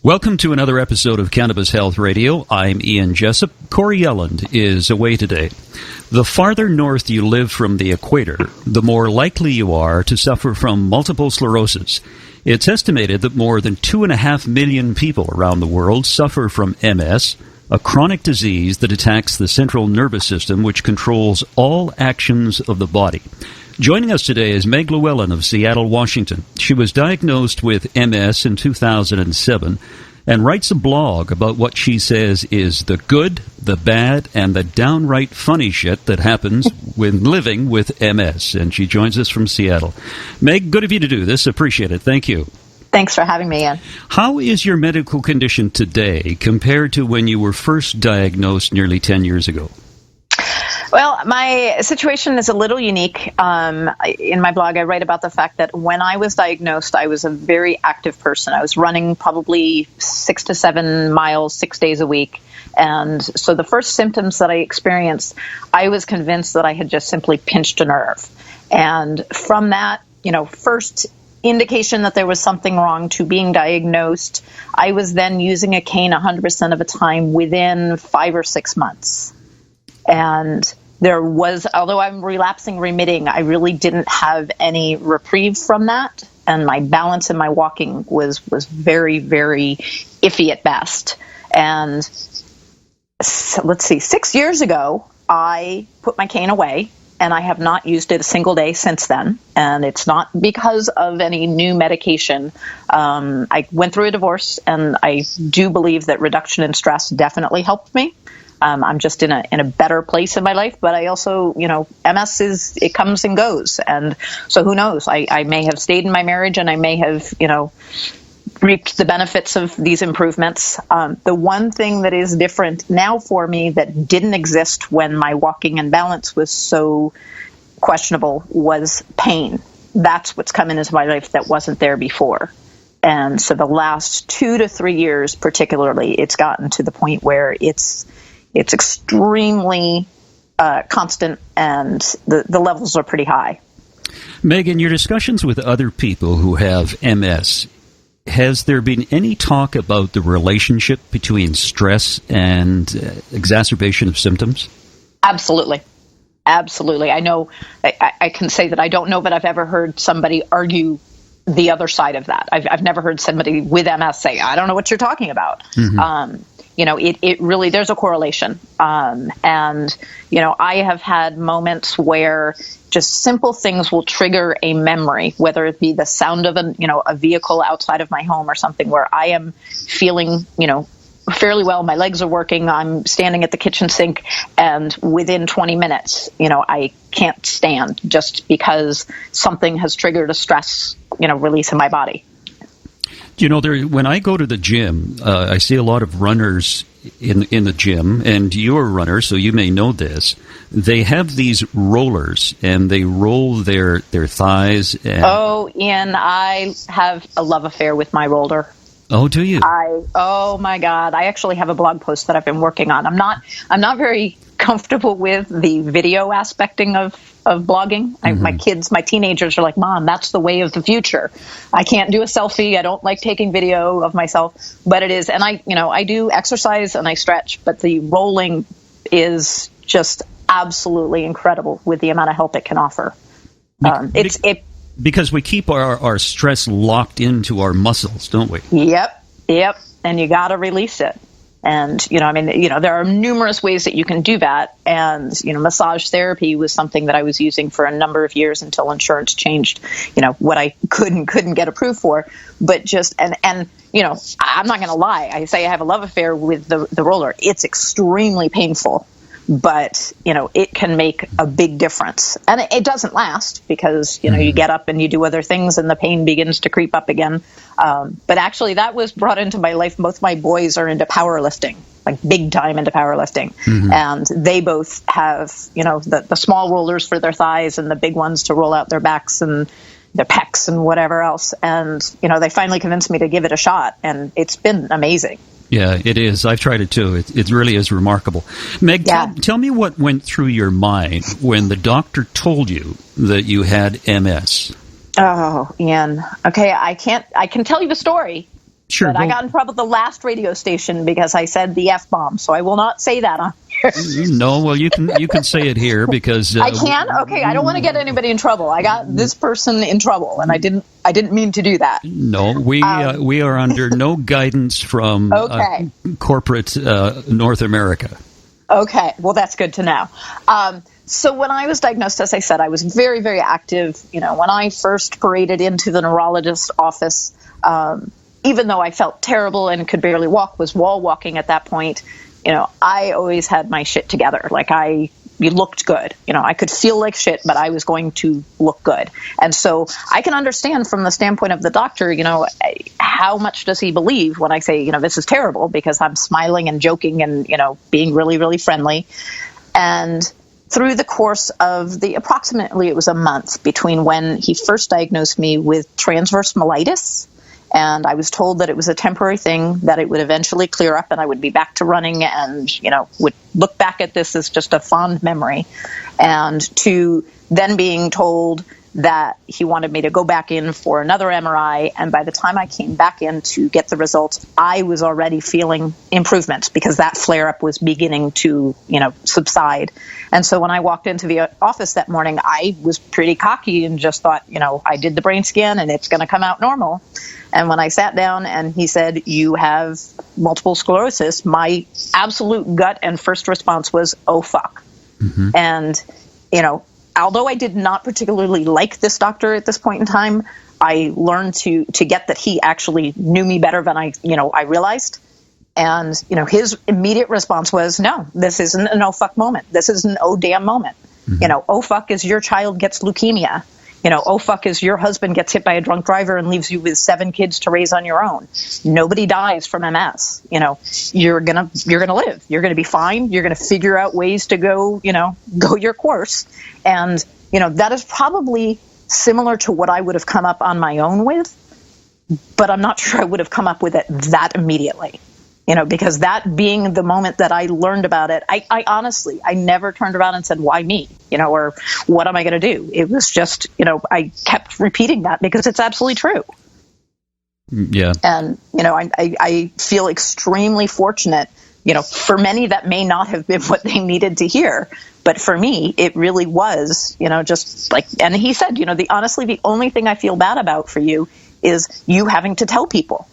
Welcome to another episode of Cannabis Health Radio. I'm Ian Jessup. Corey Yelland is away today. The farther north you live from the equator, the more likely you are to suffer from multiple sclerosis. It's estimated that more than 2.5 million people around the world suffer from MS, a chronic disease that attacks the central nervous system, which controls all actions of the body. Joining us today is Meg Lewellyn of Seattle, Washington. She was diagnosed with MS in 2007 and writes a blog about what she says is the good, the bad, and the downright funny shit that happens when living with MS. And she joins us from Seattle. Meg, good of you to do this. Appreciate it. Thank you. Thanks for having me, Ian. How is your medical condition today compared to when you were first diagnosed nearly 10 years ago? Well, my situation is a little unique. In my blog, I write about the fact that when I was diagnosed, I was a very active person. I was running probably 6 to 7 miles 6 days a week. And so the first symptoms that I experienced, I was convinced that I had just simply pinched a nerve. And from that, first indication that there was something wrong to being diagnosed, I was then using a cane 100% of the time within 5 or 6 months. And there was, although I'm relapsing, remitting, I really didn't have any reprieve from that. And my balance and my walking was very, very iffy at best. And let's see, 6 years ago, I put my cane away and I have not used it a single day since then. And it's not because of any new medication. I went through a divorce and I do believe that reduction in stress definitely helped me. I'm just in a better place in my life, but I also, MS it comes and goes. And so who knows, I may have stayed in my marriage and I may have, reaped the benefits of these improvements. The one thing that is different now for me that didn't exist when my walking and balance was so questionable was pain. That's what's come into my life that wasn't there before. And so the last 2 to 3 years particularly, it's gotten to the point where it's extremely constant, and the levels are pretty high. Megan, your discussions with other people who have MS, has there been any talk about the relationship between stress and exacerbation of symptoms? Absolutely. Absolutely. I know, I can say that I don't know that I've ever heard somebody argue the other side of that. I've never heard somebody with MS say, I don't know what you're talking about. Mm-hmm. It really, there's a correlation. And I have had moments where just simple things will trigger a memory, whether it be the sound of a vehicle outside of my home or something where I am feeling, fairly well. My legs are working. I'm standing at the kitchen sink, and within 20 minutes, I can't stand just because something has triggered a stress, release in my body. When I go to the gym, I see a lot of runners in the gym, and you're a runner, so you may know this. They have these rollers, and they roll their thighs. Oh, Ian, I have a love affair with my roller. Oh, do you? Oh my God! I actually have a blog post that I've been working on. I'm not very comfortable with the video aspecting of blogging. Mm-hmm. My teenagers are like, Mom, that's the way of the future. I can't do a selfie. I don't like taking video of myself, but it is. And I do exercise and I stretch, but the rolling is just absolutely incredible with the amount of help it can offer. Because we keep our stress locked into our muscles, don't we? Yep. And you got to release it. And, there are numerous ways that you can do that. And, massage therapy was something that I was using for a number of years until insurance changed, what I couldn't get approved for. But I'm not going to lie. I say I have a love affair with the roller. It's extremely painful. But, it can make a big difference. And it doesn't last because, you get up and you do other things and the pain begins to creep up again. But actually, that was brought into my life. Both my boys are into powerlifting, like big time into powerlifting. Mm-hmm. And they both have, the small rollers for their thighs and the big ones to roll out their backs and their pecs and whatever else. And, they finally convinced me to give it a shot. And it's been amazing. Yeah, it is. I've tried it too. It really is remarkable. Meg, tell me what went through your mind when the doctor told you that you had MS. Oh, Ian. Okay, I can tell you the story, Sure. But I got in trouble with the last radio station because I said the F-bomb, so I will not say that on here. No, well, you can say it here because I can. Okay, I don't want to get anybody in trouble. I got this person in trouble, and I didn't mean to do that. No, we are under no guidance from corporate North America. Okay, well, that's good to know. So when I was diagnosed, as I said, I was very, very active. When I first paraded into the neurologist's office, even though I felt terrible and could barely walk, was wall walking at that point, I always had my shit together. Like you looked good. I could feel like shit, but I was going to look good. And so I can understand from the standpoint of the doctor, how much does he believe when I say, this is terrible, because I'm smiling and joking and, being really, really friendly. And through the course of approximately it was a month between when he first diagnosed me with transverse myelitis, and I was told that it was a temporary thing, that it would eventually clear up and I would be back to running and, would look back at this as just a fond memory. And to then being told that he wanted me to go back in for another MRI. And by the time I came back in to get the results, I was already feeling improvements because that flare-up was beginning to, subside. And so when I walked into the office that morning, I was pretty cocky and just thought, I did the brain scan and it's going to come out normal. And when I sat down and he said, you have multiple sclerosis, my absolute gut and first response was, oh, fuck. Mm-hmm. And, although I did not particularly like this doctor at this point in time, I learned to get that he actually knew me better than I realized. And, his immediate response was, no, this isn't an oh fuck moment. This is an oh damn moment. Mm-hmm. Oh fuck is your child gets leukemia. Oh fuck is your husband gets hit by a drunk driver and leaves you with 7 kids to raise on your own. Nobody dies from MS. You're gonna live. You're gonna be fine. You're gonna figure out ways to go your course. And that is probably similar to what I would have come up on my own with, but I'm not sure I would have come up with it that immediately. Because that being the moment that I learned about it, I honestly, I never turned around and said, why me? Or what am I going to do? It was just, I kept repeating that because it's absolutely true. Yeah. And, I feel extremely fortunate, for many that may not have been what they needed to hear. But for me, it really was, just like, and he said, honestly, the only thing I feel bad about for you is you having to tell people.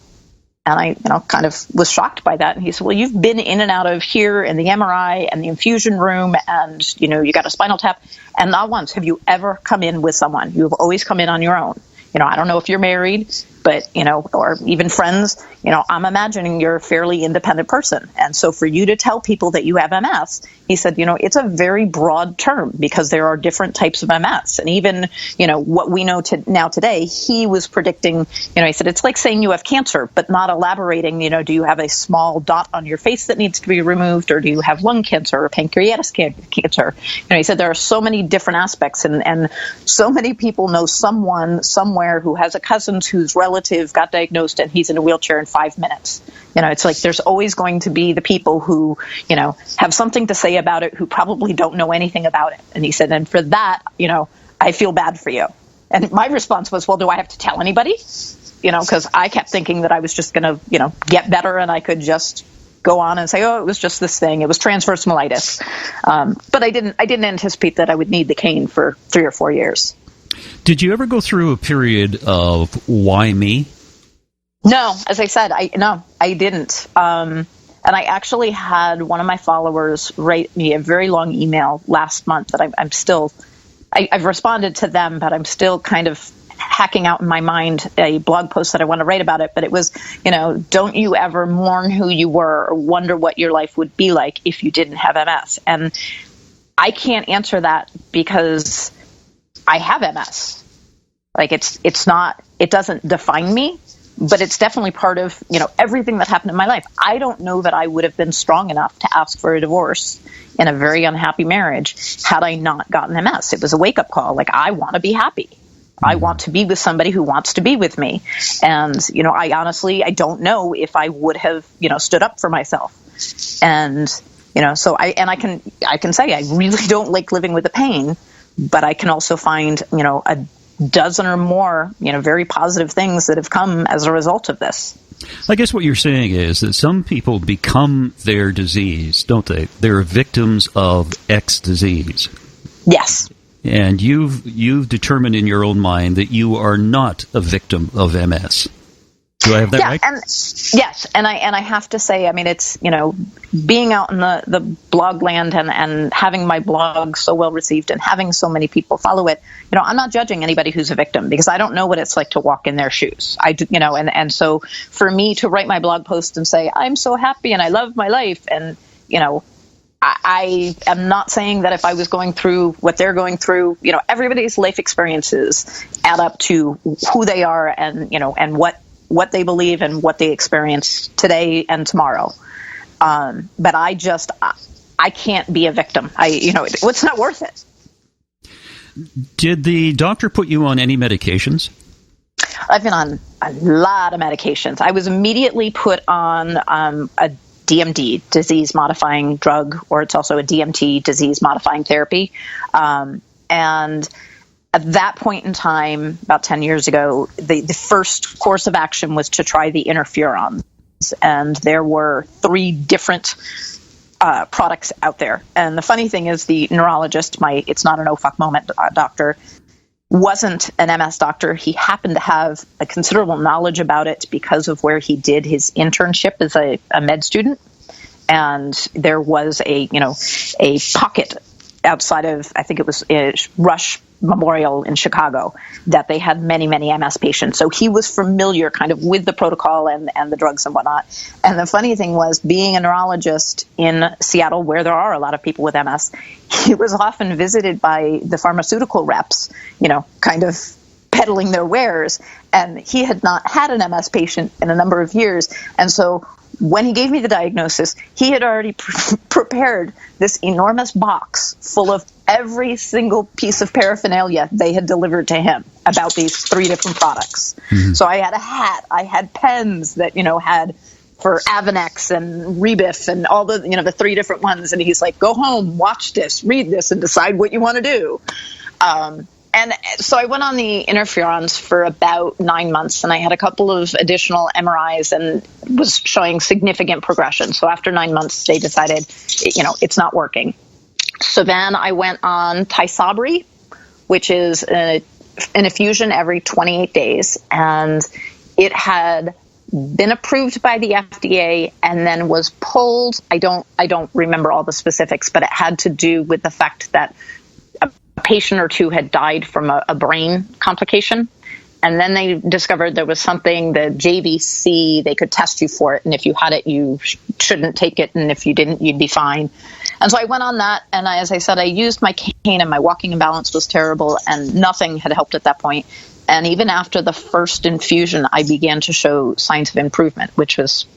And I, kind of was shocked by that. And he said, well, you've been in and out of here and the MRI and the infusion room and, you got a spinal tap. And not once have you ever come in with someone. You have always come in on your own. I don't know if you're married, but, or even friends, I'm imagining you're a fairly independent person. And so for you to tell people that you have MS, he said, it's a very broad term because there are different types of MS. And even, what we know now today, he was predicting, he said, it's like saying you have cancer, but not elaborating, do you have a small dot on your face that needs to be removed, or do you have lung cancer or pancreatic cancer? He said there are so many different aspects, and so many people know someone somewhere who has a cousin whose relative got diagnosed and he's in a wheelchair in 5 minutes. It's like there's always going to be the people who, have something to say about it who probably don't know anything about it. And he said, and for that, I feel bad for you. And my response was, well, do I have to tell anybody? Because I kept thinking that I was just going to, get better and I could just go on and say, oh, it was just this thing. It was transverse myelitis. But I didn't anticipate that I would need the cane for 3 or 4 years. Did you ever go through a period of why me? No, as I said, I didn't. And I actually had one of my followers write me a very long email last month that I've responded to them, but I'm still kind of hacking out in my mind a blog post that I want to write about it. But it was, don't you ever mourn who you were or wonder what your life would be like if you didn't have MS? And I can't answer that because I have MS. Like it doesn't define me, but it's definitely part of, everything that happened in my life. I don't know that I would have been strong enough to ask for a divorce in a very unhappy marriage had I not gotten MS. It was a wake up call. Like, I want to be happy. I want to be with somebody who wants to be with me. And, I honestly don't know if I would have, stood up for myself. And, so I can say I really don't like living with the pain, but I can also find, a dozen or more, very positive things that have come as a result of this. I guess what you're saying is that some people become their disease, don't they? They're victims of X disease. Yes. And you've determined in your own mind that you are not a victim of MS. Do I have that right? Yes, and I have to say, I mean, it's, being out in the blog land and having my blog so well received and having so many people follow it, I'm not judging anybody who's a victim because I don't know what it's like to walk in their shoes. And so for me to write my blog post and say, I'm so happy and I love my life, and, I am not saying that if I was going through what they're going through, everybody's life experiences add up to who they are and, and what they believe and what they experience today and tomorrow. But I can't be a victim. It's not worth it. Did the doctor put you on any medications? I've been on a lot of medications. I was immediately put on a DMD, disease-modifying drug, or it's also a DMT, disease-modifying therapy. And at that point in time, about 10 years ago, the first course of action was to try the interferons. And there were 3 different products out there. And the funny thing is the neurologist, it's not an oh fuck moment doctor, wasn't an MS doctor. He happened to have a considerable knowledge about it because of where he did his internship as a med student. And there was a pocket outside of, I think it was Rush Memorial in Chicago, that they had many, many MS patients. So he was familiar kind of with the protocol and the drugs and whatnot. And the funny thing was, being a neurologist in Seattle, where there are a lot of people with MS, he was often visited by the pharmaceutical reps, kind of peddling their wares. And he had not had an MS patient in a number of years. And so when he gave me the diagnosis, he had already prepared this enormous box full of every single piece of paraphernalia they had delivered to him about these 3 different products. Mm-hmm. So I had a hat, I had pens that, had for Avonex and Rebif and all the, the 3 different ones. And he's like, go home, watch this, read this, and decide what you want to do. And so I went on the interferons for about 9 months, and I had a couple of additional MRIs and was showing significant progression. So after 9 months, they decided, it's not working. So then I went on Tysabri, which is an infusion every 28 days. And it had been approved by the FDA and then was pulled. I don't remember all the specifics, but it had to do with the fact that a patient or 2 had died from a brain complication. And then they discovered there was something, the JVC, they could test you for it. And if you had it, you shouldn't take it. And if you didn't, you'd be fine. And so I went on that. And as I said, I used my cane and my walking imbalance was terrible and nothing had helped at that point. And even after the first infusion, I began to show signs of improvement, which was,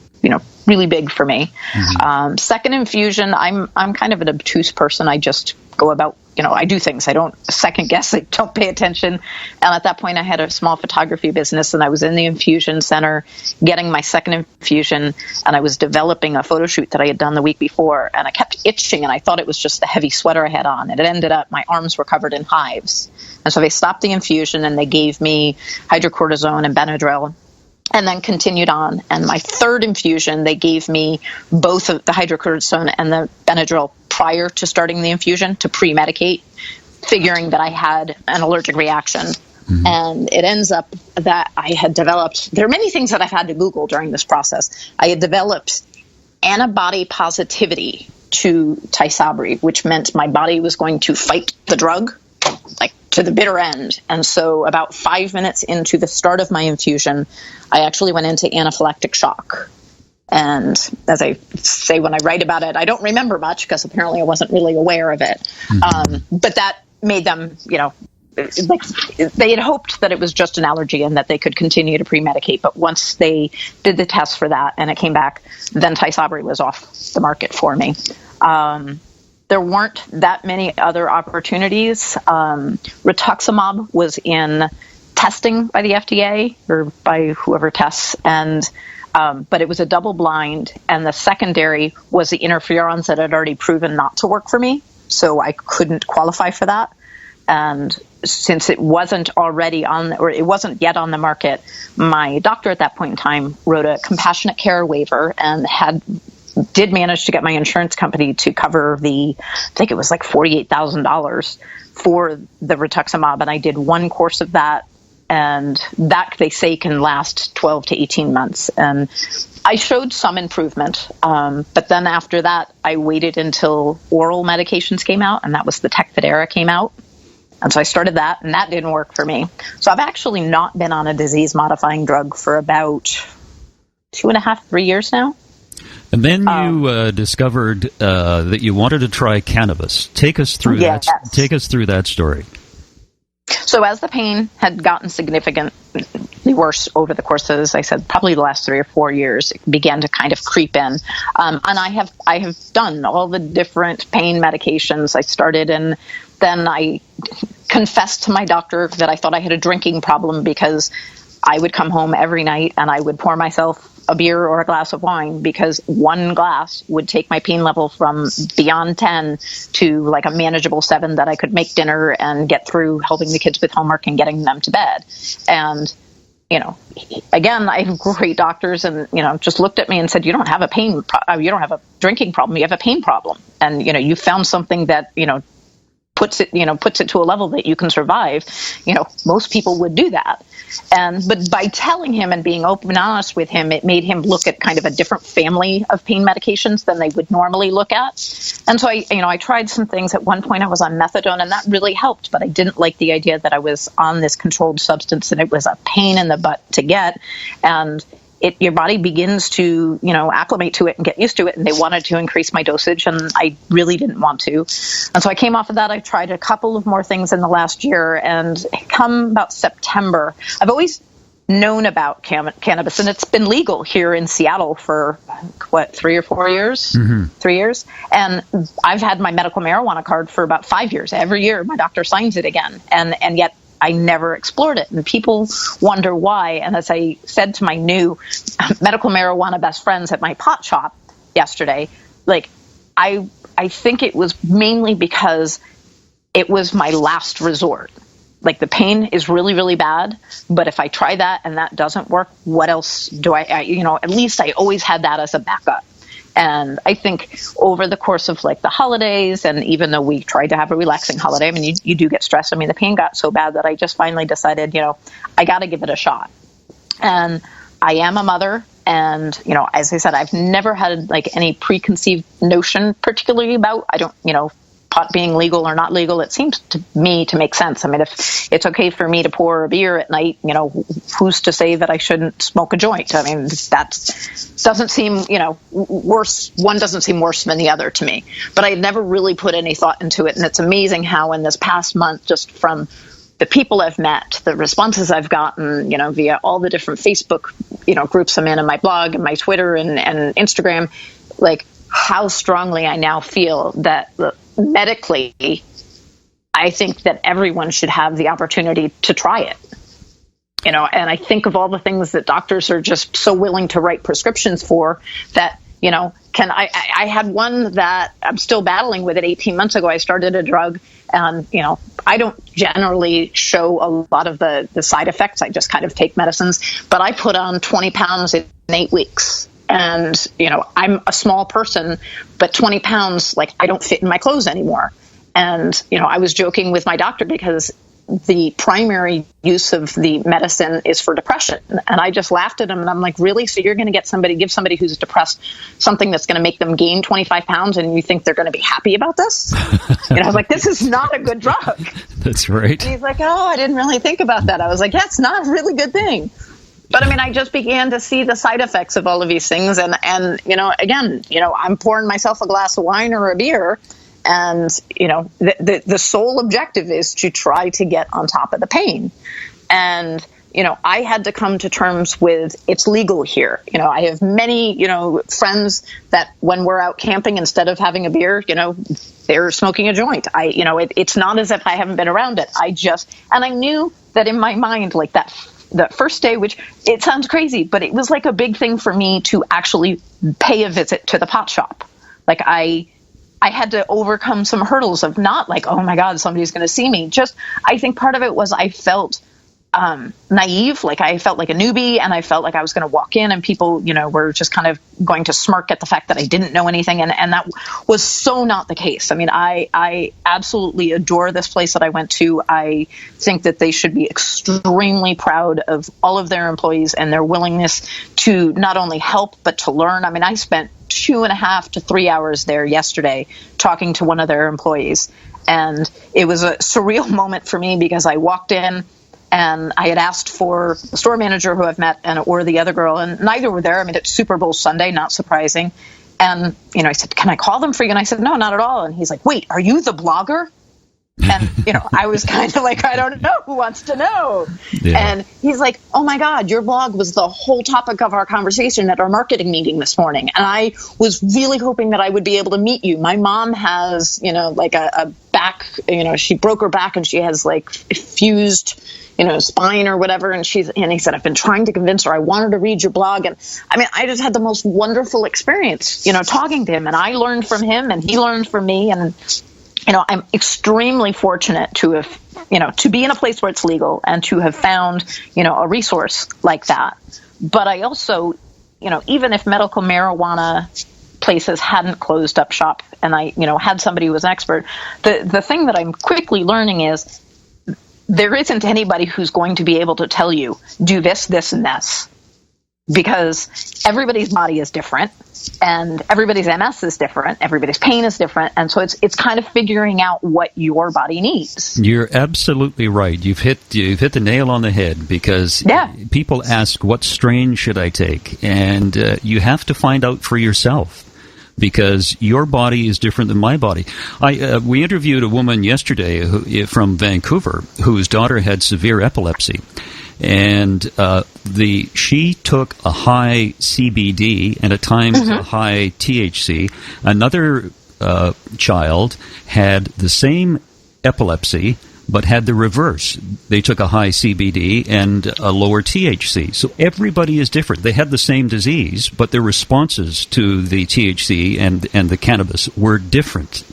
really big for me. Mm-hmm. Second infusion, I'm kind of an obtuse person. I just go about, I do things. I don't second guess. I don't pay attention. And at that point, I had a small photography business, and I was in the infusion center getting my second infusion, and I was developing a photo shoot that I had done the week before, and I kept itching, and I thought it was just the heavy sweater I had on. And it ended up, my arms were covered in hives. And so they stopped the infusion, and they gave me hydrocortisone and Benadryl, and then continued on. And my third infusion, they gave me both of the hydrocortisone and the Benadryl prior to starting the infusion to pre-medicate, figuring that I had an allergic reaction. Mm-hmm. And it ends up that I had developed, there are many things that I've had to Google during this process. I had developed antibody positivity to Tysabri, which meant my body was going to fight the drug, like to the bitter end. And so about 5 minutes into the start of my infusion, I actually went into anaphylactic shock. And as I say when I write about it, I don't remember much because apparently I wasn't really aware of it. Mm-hmm. But that made them, like they had hoped that it was just an allergy and that they could continue to pre-medicate. But once they did the test for that and it came back, then Tysabri was off the market for me. There weren't that many other opportunities. Rituximab was in testing by the FDA or by whoever tests, but it was a double blind, and the secondary was the interferons that had already proven not to work for me, so I couldn't qualify for that. And since it wasn't already on, or it wasn't yet on the market, my doctor at that point in time wrote a compassionate care waiver and did manage to get my insurance company to cover I think it was like $48,000 for the rituximab. And I did one course of that, and that they say can last 12 to 18 months. And I showed some improvement. But then after that, I waited until oral medications came out, and that was the Tecfidera came out. And so I started that, and that didn't work for me. So I've actually not been on a disease-modifying drug for about 2.5, 3 years now. And then you discovered that you wanted to try cannabis. Take us through that. Take us through that story. So as the pain had gotten significantly worse over the course of, as I said, probably the last 3 or 4 years, it began to kind of creep in. And I have done all the different pain medications. I started, and then I confessed to my doctor that I thought I had a drinking problem, because I would come home every night and I would pour myself a beer or a glass of wine, because one glass would take my pain level from beyond 10 to like a manageable 7 that I could make dinner and get through helping the kids with homework and getting them to bed. And, again, I have great doctors, and, just looked at me and said, you don't have you don't have a drinking problem, you have a pain problem. And, you found something that, puts it to a level that you can survive. Most people would do that. But by telling him and being open and honest with him, it made him look at kind of a different family of pain medications than they would normally look at. And so I tried some things. At one point I was on methadone, and that really helped, but I didn't like the idea that I was on this controlled substance and it was a pain in the butt to get. And your body begins to, acclimate to it and get used to it. And they wanted to increase my dosage, and I really didn't want to. And so I came off of that. I tried a couple of more things in the last year, and come about September, I've always known about cannabis, and it's been legal here in Seattle for 3 or 4 years, 3 years. And I've had my medical marijuana card for about 5 years. Every year my doctor signs it again. And yet I never explored it, and people wonder why. And as I said to my new medical marijuana best friends at my pot shop yesterday, I think it was mainly because it was my last resort. The pain is really, really bad, but if I try that and that doesn't work, what else do I at least I always had that as a backup. And I think over the course of the holidays, and even though we tried to have a relaxing holiday, I mean, you do get stressed. I mean, the pain got so bad that I just finally decided, I got to give it a shot. And I am a mother. And, as I said, I've never had any preconceived notion particularly about, pot being legal or not legal. It seems to me to make sense. I mean, if it's okay for me to pour a beer at night, who's to say that I shouldn't smoke a joint? I mean, that doesn't seem, worse. One doesn't seem worse than the other to me. But I had never really put any thought into it. And it's amazing how in this past month, just from the people I've met, the responses I've gotten, via all the different Facebook, groups I'm in, and my blog and my Twitter and Instagram, how strongly I now feel that medically, I think that everyone should have the opportunity to try it. And I think of all the things that doctors are just so willing to write prescriptions for that, I had one that I'm still battling with it 18 months ago. I started a drug, and, I don't generally show a lot of the side effects. I just kind of take medicines, but I put on 20 pounds in 8 weeks. And, I'm a small person, but 20 pounds, I don't fit in my clothes anymore. And, I was joking with my doctor because the primary use of the medicine is for depression. And I just laughed at him, and I'm like, really? So you're going to give somebody who's depressed something that's going to make them gain 25 pounds, and you think they're going to be happy about this? I was like, this is not a good drug. That's right. And he's like, oh, I didn't really think about that. I was like, yeah, it's not a really good thing. But I mean, I just began to see the side effects of all of these things. And again, I'm pouring myself a glass of wine or a beer. And, the sole objective is to try to get on top of the pain. And, I had to come to terms with it's legal here. I have many, friends that when we're out camping, instead of having a beer, they're smoking a joint. It's not as if I haven't been around it. And I knew that in my mind, that first day, which it sounds crazy, but it was a big thing for me to actually pay a visit to the pot shop. I I had to overcome some hurdles of not like, oh my God, somebody's going to see me. Just, I think part of it was I felt naive, like I felt like a newbie, and I felt like I was going to walk in and people, were just kind of going to smirk at the fact that I didn't know anything. And that was so not the case. I mean, I absolutely adore this place that I went to. I think that they should be extremely proud of all of their employees and their willingness to not only help, but to learn. I mean, I spent 2.5 to 3 hours there yesterday talking to one of their employees. And it was a surreal moment for me because I walked in and I had asked for the store manager who I've met or the other girl, and neither were there. I mean, it's Super Bowl Sunday, not surprising. And, he said, can I call them for you? And I said, no, not at all. And he's like, wait, are you the blogger? And, I was kind of like, I don't know. Who wants to know? Yeah. And he's like, oh, my God, your blog was the whole topic of our conversation at our marketing meeting this morning. And I was really hoping that I would be able to meet you. My mom has, like a back, she broke her back and she has like fused, spine or whatever. And he said, I've been trying to convince her. I want her to read your blog. And I mean, I just had the most wonderful experience, talking to him. And I learned from him and he learned from me. And I'm extremely fortunate to have, to be in a place where it's legal and to have found, a resource like that. But I also, even if medical marijuana places hadn't closed up shop and I, had somebody who was an expert, the thing that I'm quickly learning is there isn't anybody who's going to be able to tell you, do this, this, and this. Because everybody's body is different and everybody's MS is different. Everybody's pain is different. And so it's kind of figuring out what your body needs. You're absolutely right. You've hit the nail on the head because people ask, what strain should I take? And you have to find out for yourself because your body is different than my body. We interviewed a woman yesterday from Vancouver whose daughter had severe epilepsy. And she took a high CBD and at times a high THC. Another child had the same epilepsy but had the reverse. They took a high CBD and a lower THC. So everybody is different. They had the same disease, but their responses to the THC and the cannabis were different.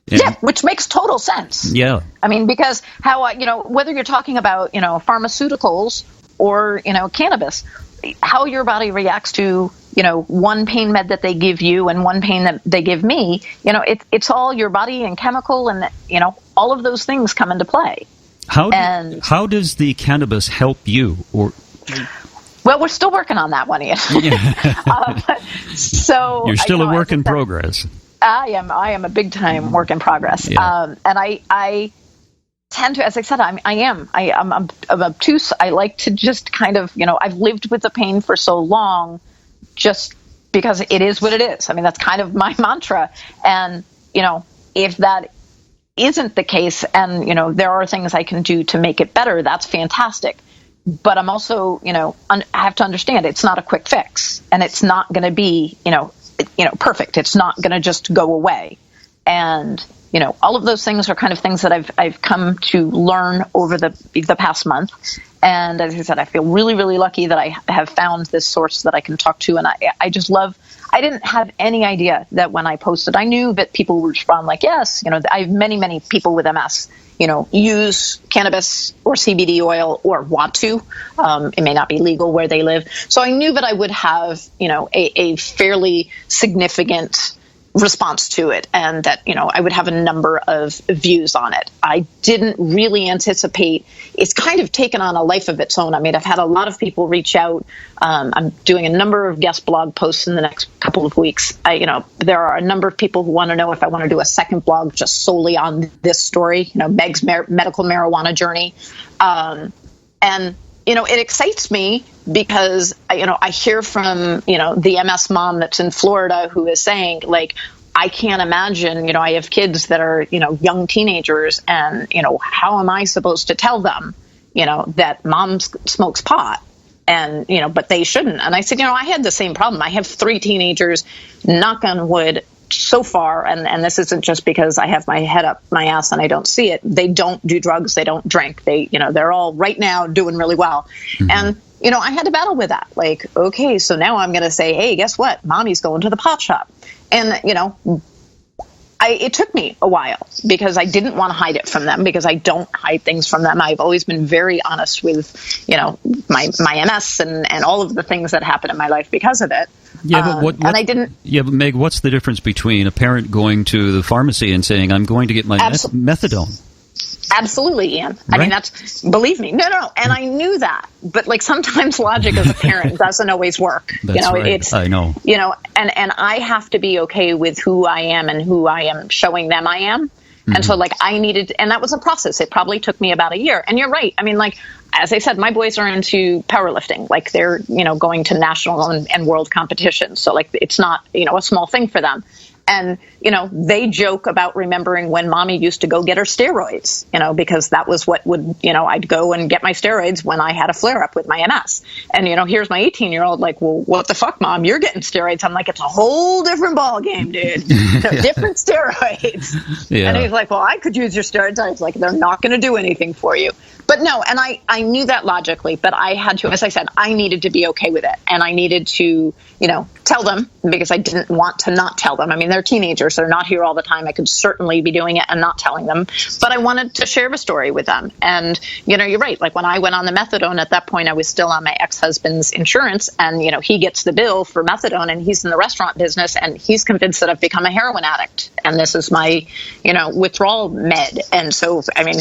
Yeah, which makes total sense. Yeah. I mean, because whether you're talking about, pharmaceuticals or, cannabis, how your body reacts to, one pain med that they give you and one pain that they give me, it's all your body and chemical and, all of those things come into play. How does the cannabis help you? Well, we're still working on that one, Ian. So you're still a work in progress. I am a big time work in progress. Yeah. And I tend to, as I said, I'm obtuse. I like to just kind of, I've lived with the pain for so long just because it is what it is. I mean, that's kind of my mantra. And, if that isn't the case and, there are things I can do to make it better, that's fantastic. But I'm also, I have to understand it's not a quick fix and it's not going to be, perfect. It's not going to just go away. And, all of those things are kind of things that I've come to learn over the past month. And as I said, I feel really, really lucky that I have found this source that I can talk to. And I just love, I didn't have any idea that when I posted, I knew that people would respond like, yes, I have many, many people with MS, use cannabis or CBD oil or want to. It may not be legal where they live. So I knew that I would have, a fairly significant response to it and that, I would have a number of views on it. I didn't really anticipate it's kind of taken on a life of its own. I mean, I've had a lot of people reach out. I'm doing a number of guest blog posts in the next couple of weeks. There are a number of people who want to know if I want to do a second blog just solely on this story, Meg's medical marijuana journey. And it excites me because, I hear from, the MS mom that's in Florida who is saying, like, I can't imagine, I have kids that are, young teenagers and, how am I supposed to tell them, that mom smokes pot and, but they shouldn't. And I said, I had the same problem. I have 3 teenagers, knock on wood, so far, and this isn't just because I have my head up my ass and I don't see it. They don't do drugs. They don't drink. They're all right now doing really well. Mm-hmm. And, I had to battle with that. Like, okay, so now I'm going to say, hey, guess what? Mommy's going to the pot shop. And, I it took me a while because I didn't want to hide it from them, because I don't hide things from them. I've always been very honest with, my MS and all of the things that happened in my life because of it. Yeah, but and I didn't. Yeah, but Meg, what's the difference between a parent going to the pharmacy and saying, "I'm going to get my methadone"? Absolutely, Ian. Right? I mean, believe me. No. And I knew that. But like sometimes logic as a parent doesn't always work. That's right. I know. And I have to be okay with who I am and who I am showing them I am. And so like I needed, and that was a process. It probably took me about a year. And you're right. I mean, like, as I said, my boys are into powerlifting. Like they're, going to national and world competitions. So like it's not, a small thing for them. And, they joke about remembering when mommy used to go get her steroids, because that was what would, I'd go and get my steroids when I had a flare up with my MS. And, here's my 18-year-old like, well, what the fuck, mom? You're getting steroids. I'm like, it's a whole different ball game, dude. Different steroids. Yeah. And he's like, well, I could use your steroids. I was like, they're not going to do anything for you. But no, and I knew that logically, but I had to, as I said, I needed to be okay with it. And I needed to, tell them, because I didn't want to not tell them. I mean, they're teenagers. They're not here all the time. I could certainly be doing it and not telling them. But I wanted to share the story with them. And, you're right. Like when I went on the methadone, at that point, I was still on my ex-husband's insurance. And, he gets the bill for methadone and he's in the restaurant business and he's convinced that I've become a heroin addict. And this is my, withdrawal med. And so, I mean,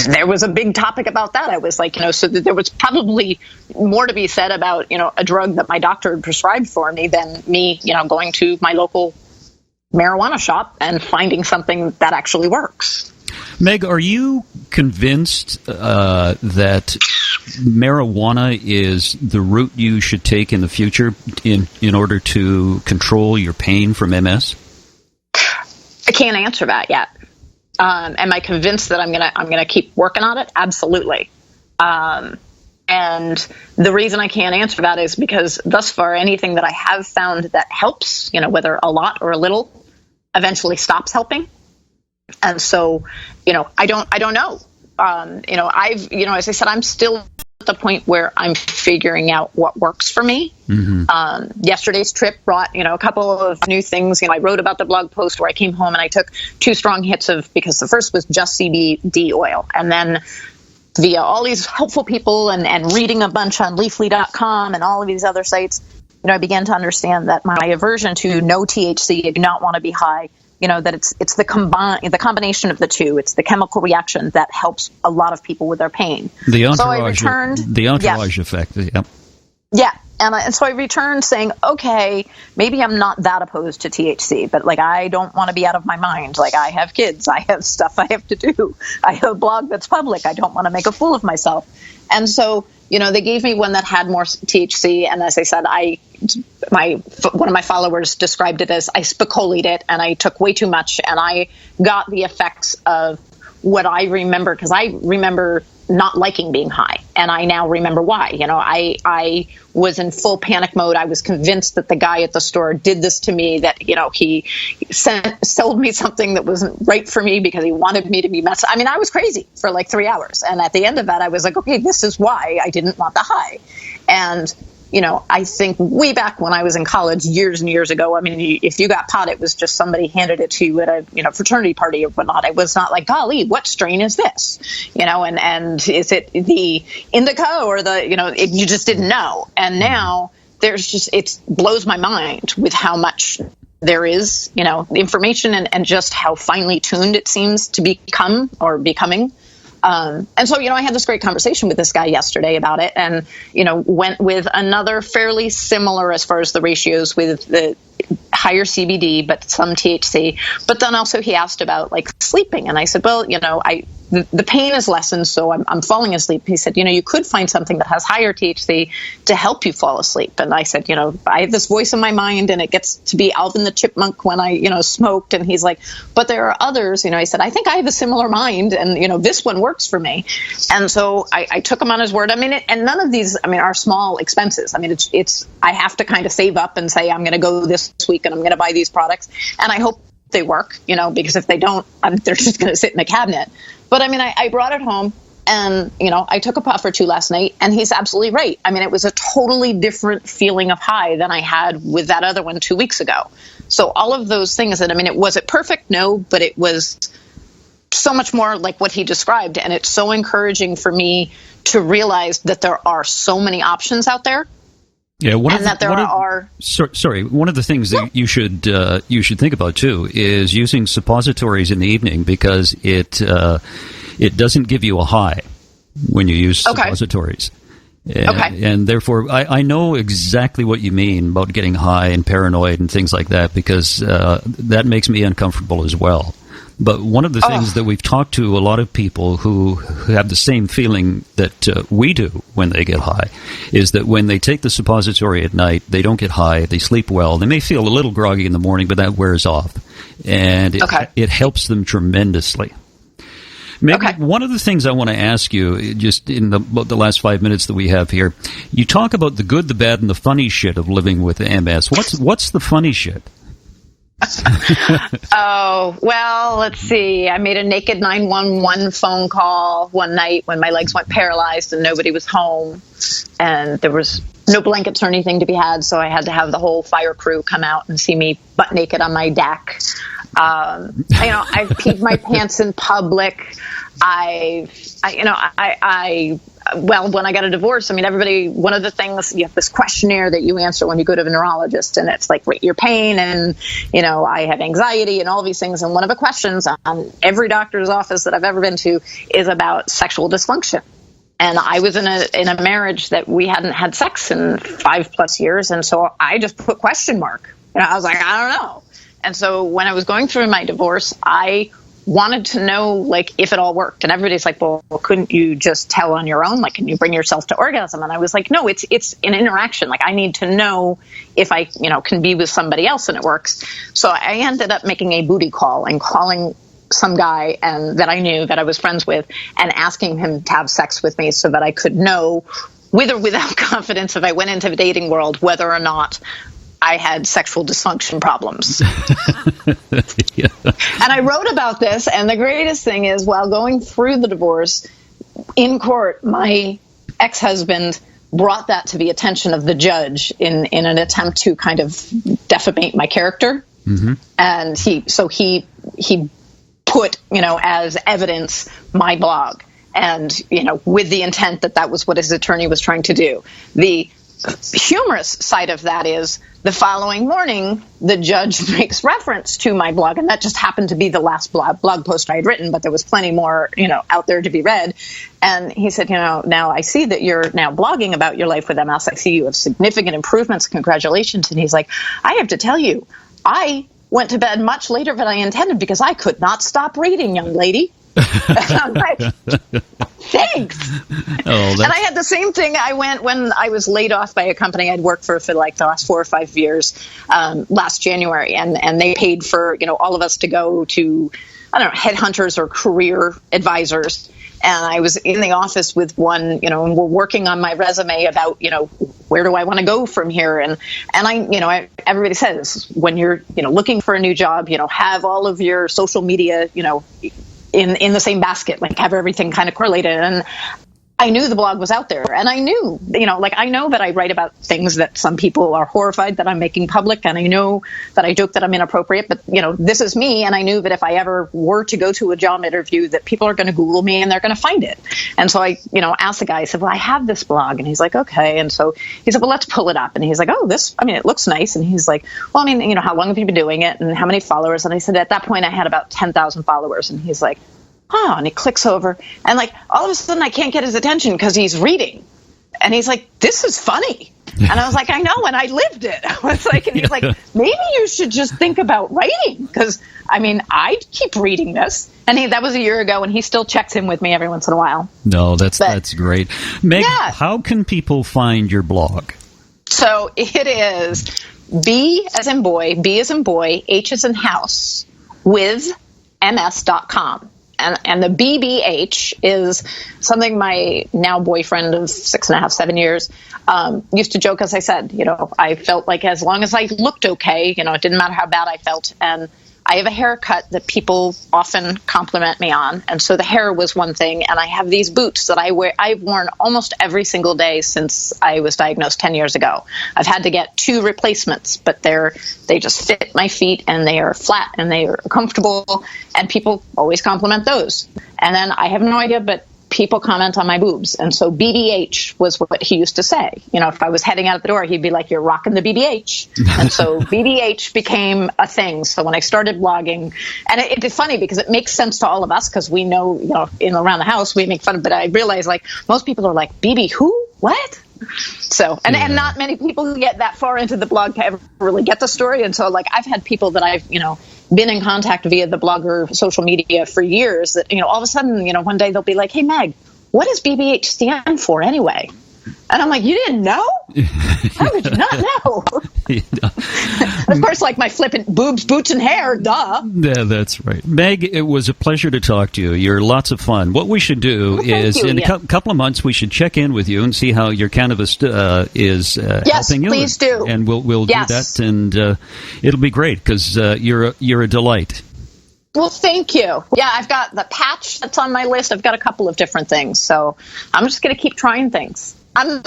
there was a big topic about that. I was like, so there was probably more to be said about, a drug that my doctor had prescribed for me than me, going to my local marijuana shop and finding something that actually works. Meg, are you convinced that marijuana is the route you should take in the future in order to control your pain from MS? I can't answer that yet. Am I convinced that I'm gonna keep working on it? Absolutely. And the reason I can't answer that is because thus far, anything that I have found that helps, whether a lot or a little, eventually stops helping. And so, I don't know. I've, as I said, I'm still at the point where I'm figuring out what works for me. Mm-hmm. Yesterday's trip brought, a couple of new things. I wrote about the blog post where I came home and I took 2 strong hits because the first was just CBD oil. And then via all these helpful people and reading a bunch on leafly.com and all of these other sites, I began to understand that my aversion to no THC, I do not want to be high, that it's the combination of the two. It's the chemical reaction that helps a lot of people with their pain. The entourage effect. Yeah. Yeah. And so I returned saying, okay, maybe I'm not that opposed to THC, but like, I don't want to be out of my mind. Like I have kids, I have stuff I have to do. I have a blog that's public. I don't want to make a fool of myself. And so, they gave me one that had more THC. And as I said, one of my followers described it as I spicolied it and I took way too much. And I got the effects of what I remember, because I remember not liking being high. And I now remember why. I was in full panic mode. I was convinced that the guy at the store did this to me, that, he sold me something that wasn't right for me because he wanted me to be messed. I mean, I was crazy for like 3 hours. And at the end of that, I was like, okay, this is why I didn't want the high. And I think way back when I was in college years and years ago, I mean, if you got pot, it was just somebody handed it to you at a, fraternity party or whatnot. It was not like, golly, what strain is this? And is it the indica or the, you just didn't know. And now it blows my mind with how much there is, information and just how finely tuned it seems to become or becoming. And so, I had this great conversation with this guy yesterday about it and, went with another fairly similar as far as the ratios with the higher CBD, but some THC. But then also he asked about like sleeping. And I said, well, the pain is lessened, so I'm falling asleep. He said, you could find something that has higher THC to help you fall asleep. And I said, I have this voice in my mind and it gets to be Alvin the Chipmunk when I, smoked. And he's like, but there are others, I said, I think I have a similar mind and, this one works for me. And so I took him on his word. I mean, and none of these, are small expenses. I mean, I have to kind of save up and say, I'm going to go this week and I'm going to buy these products. And I hope they work, because if they don't, they're just going to sit in the cabinet. But I mean, I brought it home And, I took a puff or two last night, and he's absolutely right. I mean, it was a totally different feeling of high than I had with that other one 2 weeks ago. So all of those things, and was it perfect? No, but it was so much more like what he described. And it's so encouraging for me to realize that there are so many options out there. Yeah, One of the things that you should think about too is using suppositories in the evening, because it doesn't give you a high when you use suppositories. And therefore, I know exactly what you mean about getting high and paranoid and things like that, because that makes me uncomfortable as well. But one of the things that we've talked to a lot of people who have the same feeling that we do when they get high is that when they take the suppository at night, they don't get high, they sleep well. They may feel a little groggy in the morning, but that wears off. And it helps them tremendously. Meg, one of the things I want to ask you, just in the last 5 minutes that we have here, you talk about the good, the bad, and the funny shit of living with MS. What's the funny shit? Well, let's see. I made a naked 911 phone call one night when my legs went paralyzed and nobody was home, and there was no blankets or anything to be had, so I had to have the whole fire crew come out and see me butt naked on my deck. I peed my pants in public. Well, when I got a divorce, everybody, one of the things, you have this questionnaire that you answer when you go to a neurologist, and it's like, rate your pain, and, I have anxiety and all these things. And one of the questions on every doctor's office that I've ever been to is about sexual dysfunction. And I was in a marriage that we hadn't had sex in 5+ years. And so I just put question mark. I was like, I don't know. And so when I was going through my divorce, I wanted to know, if it all worked. And everybody's like, well, couldn't you just tell on your own? Can you bring yourself to orgasm? And I was like, no, it's an interaction. I need to know if I, can be with somebody else and it works. So I ended up making a booty call and calling some guy that I knew, that I was friends with, and asking him to have sex with me so that I could know, with or without confidence, if I went into the dating world, whether or not I had sexual dysfunction problems. Yeah. And I wrote about this, and the greatest thing is, while going through the divorce, in court, my ex-husband brought that to the attention of the judge in an attempt to kind of defamate my character. Mm-hmm. And he put, as evidence, my blog, and, with the intent that was what his attorney was trying to do. The humorous side of that is, the following morning, the judge makes reference to my blog, and that just happened to be the last blog post I had written, but there was plenty more, out there to be read. And he said, now I see that you're now blogging about your life with MS. I see you have significant improvements. Congratulations. And he's like, I have to tell you, I went to bed much later than I intended because I could not stop reading, young lady. And I'm like, thanks. And I had the same thing. I went when I was laid off by a company I'd worked for the last 4 or 5 years, last January, and they paid for all of us to go to, I don't know, headhunters or career advisors. And I was in the office with one, and we're working on my resume about, where do I want to go from here? And everybody says, when you're, looking for a new job, have all of your social media, in the same basket, have everything kind of correlated. And I knew the blog was out there, and I knew, I know that I write about things that some people are horrified that I'm making public, and I know that I joke that I'm inappropriate, but, this is me, and I knew that if I ever were to go to a job interview, that people are going to Google me and they're going to find it. And so I, asked the guy, I said, well, I have this blog, and he's like, okay. And so he said, well, let's pull it up. And he's like, oh, it looks nice. And he's like, well, how long have you been doing it, and how many followers? And I said, at that point, I had about 10,000 followers. And he's like, oh, and he clicks over, and all of a sudden I can't get his attention because he's reading. And he's like, this is funny. And I was like, I know, and I lived it. I was like, and he's like, maybe you should just think about writing, because, I keep reading this. And that was a year ago, and he still checks in with me every once in a while. No, that's great. Meg, how can people find your blog? So it is B as in boy, H as in house, with ms.com. And the BBH is something my now boyfriend of 6.5, 7 years used to joke, as I said, I felt like as long as I looked okay, it didn't matter how bad I felt. And I have a haircut that people often compliment me on. And so the hair was one thing. And I have these boots that I've worn almost every single day since I was diagnosed 10 years ago. I've had to get 2 replacements, but they just fit my feet and they are flat and they are comfortable. And people always compliment those. And then I have no idea, but people comment on my boobs. And so BBH was what he used to say. You know, if I was heading out the door, he'd be like, you're rocking the BBH. And so BBH became a thing. So when I started blogging, and it's funny because it makes sense to all of us because we know, around the house, we make fun of it. But I realize like most people are like, BB who? What? So, and not many people get that far into the blog to ever really get the story. And so like I've had people that I've, been in contact via the blog or social media for years that, all of a sudden, one day they'll be like, hey, Meg, what does BBH stand for anyway? And I'm like, you didn't know? How did you not know? Of course, like my flippant boobs, boots, and hair, duh. Yeah, that's right. Meg, it was a pleasure to talk to you. You're lots of fun. What we should do is, in a couple of months, we should check in with you and see how your cannabis is helping you. Yes, please do. And we'll do that, and it'll be great because you're a delight. Well, thank you. Yeah, I've got the patch that's on my list. I've got a couple of different things, so I'm just going to keep trying things. I'm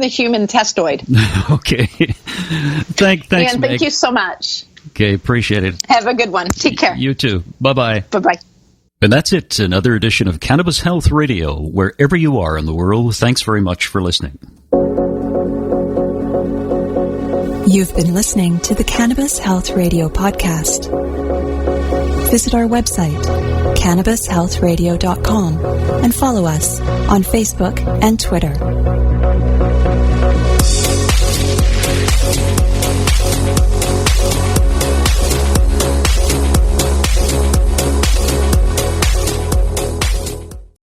the human testoid. Okay. Thanks, Ian, Meg. thank you so much. Okay, appreciate it. Have a good one. Take care. You too. Bye-bye. Bye-bye. And that's it. Another edition of Cannabis Health Radio. Wherever you are in the world, thanks very much for listening. You've been listening to the Cannabis Health Radio podcast. Visit our website, cannabishealthradio.com, and follow us on Facebook and Twitter.